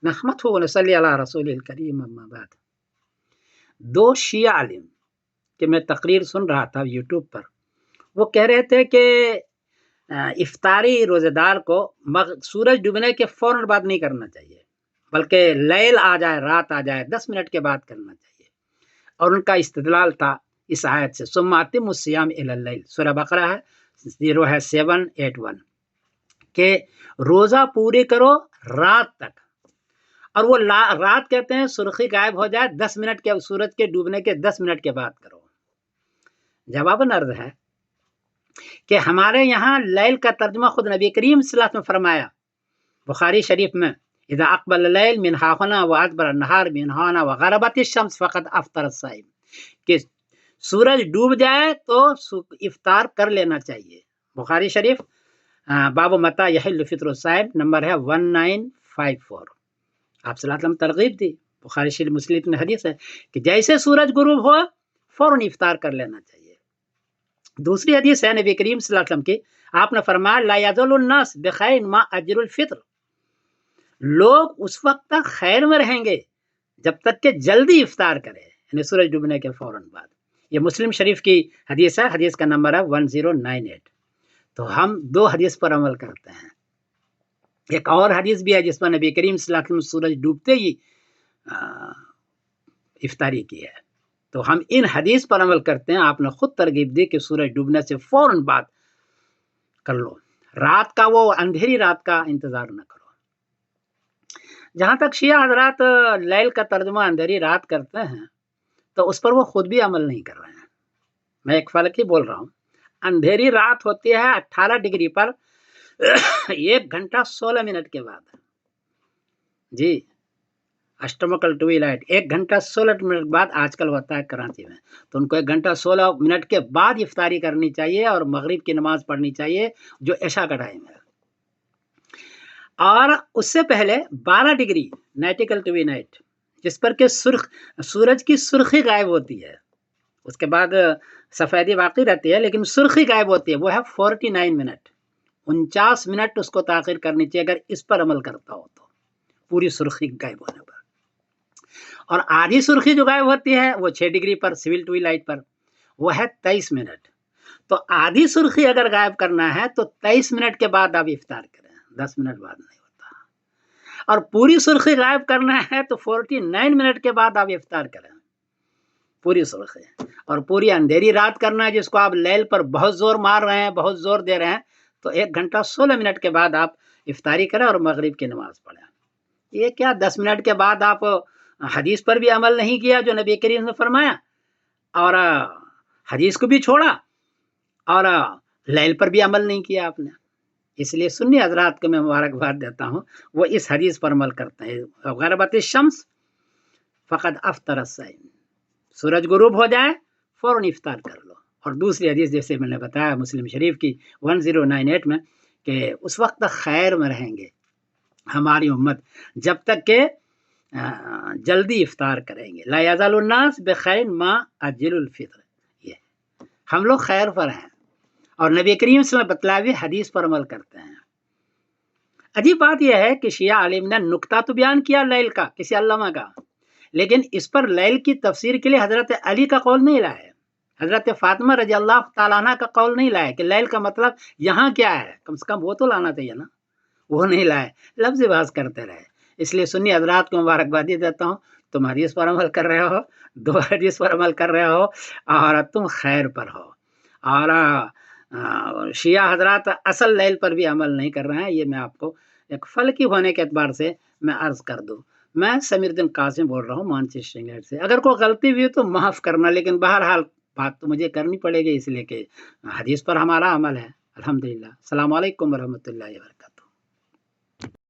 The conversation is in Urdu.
نحمدہ و نصلی علی رسول الکریم اما بعد۔ دو شیعہ عالم کہ میں تقریر سن رہا تھا یوٹیوب پر، وہ کہہ رہے تھے کہ افطاری روزے دار کو سورج ڈوبنے کے فوراً بعد نہیں کرنا چاہیے، بلکہ لیل آ جائے، رات آ جائے 10 منٹ کے بعد کرنا چاہیے۔ اور ان کا استدلال تھا اس آیت سے، ثم اتموا الصیام الی اللیل، سورہ بقرہ ہے 0781، کہ روزہ پورے کرو رات تک۔ اور وہ رات کہتے ہیں سرخی غائب ہو جائے 10 منٹ کے، سورج کے ڈوبنے کے 10 منٹ کے بعد کرو۔ جواباً عرض ہے کہ ہمارے یہاں لیل کا ترجمہ خود نبی کریم صلی اللہ علیہ وسلم نے فرمایا بخاری شریف میں، اذا اقبل اللیل من ہاہنا وادبر النہار من ہاہنا وغربت الشمس فقد افطر الصائم، کہ سورج ڈوب جائے تو افطار کر لینا چاہیے۔ بخاری شریف باب متی یحل فطر الصائم، نمبر ہے 1954۔ آپ صلی اللہ علیہ وسلم ترغیب دی، بخاری شریف مسلم میں حدیث ہے کہ جیسے سورج غروب ہو فوراً افطار کر لینا چاہیے۔ دوسری حدیث ہے نبی کریم صلی اللہ علیہ وسلم کی، آپ نے فرمایا لا یزال الناس بخیر ما اجر الفطر، لوگ اس وقت تک خیر میں رہیں گے جب تک کہ جلدی افطار کرے، یعنی سورج ڈوبنے کے فوراً بعد۔ یہ مسلم شریف کی حدیث ہے، حدیث کا نمبر ہے 1098۔ تو ہم دو حدیث پر عمل کرتے ہیں۔ ایک اور حدیث بھی ہے جس پر نبی کریم صلی اللہ علیہ وسلم سورج ڈوبتے ہی افطاری کی ہے، تو ہم ان حدیث پر عمل کرتے ہیں۔ آپ نے خود ترغیب دی کہ سورج ڈوبنے سے فوراً بعد کر لو، رات کا وہ اندھیری رات کا انتظار نہ کرو۔ جہاں تک شیعہ حضرات لیل کا ترجمہ اندھیری رات کرتے ہیں تو اس پر وہ خود بھی عمل نہیں کر رہے ہیں۔ میں ایک فلک ہی بول رہا ہوں، اندھیری رات ہوتی ہے 18 ڈگری پر 1 گھنٹہ 16 منٹ کے بعد، جی اسٹمکل ٹویلائٹ 1 گھنٹہ 16 منٹ بعد آج کل ہوتا ہے کراچی میں، تو ان کو 1 گھنٹہ 16 منٹ کے بعد افطاری کرنی چاہیے اور مغرب کی نماز پڑھنی چاہیے جو عشاء کا ٹائم ہے۔ اور اس سے پہلے 12 ڈگری نائٹیکل ٹویلائٹ جس پر کہ سورج کی سرخی غائب ہوتی ہے، اس کے بعد سفیدی باقی رہتی ہے لیکن سرخی غائب ہوتی ہے، وہ ہے 49 منٹ، 49 منٹ اس کو تاخیر کرنی چاہیے اگر اس پر عمل کرتا ہو تو، پوری سرخی غائب ہونے پر۔ اور آدھی سرخی جو غائب ہوتی ہے وہ 6 ڈگری پر سول ٹویلائٹ پر، وہ ہے 23 منٹ۔ تو آدھی سرخی اگر غائب کرنا ہے تو 23 منٹ کے بعد آپ افطار کریں، 10 منٹ بعد نہیں ہوتا۔ اور پوری سرخی غائب کرنا ہے تو 49 منٹ کے بعد آپ افطار کریں، پوری سرخی۔ اور پوری اندھیری رات کرنا ہے جس کو آپ لیل پر بہت زور مار رہے ہیں، بہت زور دے رہے ہیں، تو 1 گھنٹہ 16 منٹ کے بعد آپ افطاری کریں اور مغرب کی نماز پڑھیں۔ یہ کیا 10 منٹ کے بعد آپ حدیث پر بھی عمل نہیں کیا جو نبی کریم نے فرمایا، اور حدیث کو بھی چھوڑا، اور لیل پر بھی عمل نہیں کیا آپ نے۔ اس لیے سنی حضرات کو میں مبارکباد دیتا ہوں، وہ اس حدیث پر عمل کرتے ہیں، غربت الشمس فقد افطر الصائم، سورج غروب ہو جائے فوراً افطار کر لو۔ اور دوسری حدیث جیسے میں نے بتایا مسلم شریف کی 1098 میں، کہ اس وقت تک خیر میں رہیں گے ہماری امت جب تک کہ جلدی افطار کریں گے، لا یزال الناس بخیر ما اجل الفطر، یہ ہم لوگ خیر پر ہیں اور نبی کریم صلی اللہ علیہ وسلم بتلائے ہوئے حدیث پر عمل کرتے ہیں۔ عجیب بات یہ ہے کہ شیعہ عالم نے نکتہ تو بیان کیا لیل کا کسی علامہ کا، لیکن اس پر لیل کی تفسیر کے لیے حضرت علی کا قول نہیں لائے، حضرت فاطمہ رضی اللہ تعالیٰ عنہ کا قول نہیں لائے کہ لیل کا مطلب یہاں کیا ہے، کم سے کم وہ تو لانا چاہیے نا، وہ نہیں لائے، لفظ باز کرتے رہے۔ اس لیے سنی حضرات کو مبارکبادی دیتا ہوں، تم حدیث پر عمل کر رہے ہو، دو حدیث پر عمل کر رہے ہو اور تم خیر پر ہو، اور شیعہ حضرات اصل لیل پر بھی عمل نہیں کر رہے ہیں۔ یہ میں آپ کو ایک فلکی ہونے کے اعتبار سے میں عرض کر دوں۔ میں سمیر الدین قاسم بول رہا ہوں مانچسٹر انگلینڈ سے، اگر کوئی غلطی ہوئی تو معاف کرنا، لیکن بہرحال بات تو مجھے کرنی پڑے گی اس لیے کہ حدیث پر ہمارا عمل ہے۔ الحمدللہ۔ السلام علیکم ورحمۃ اللہ وبرکاتہ۔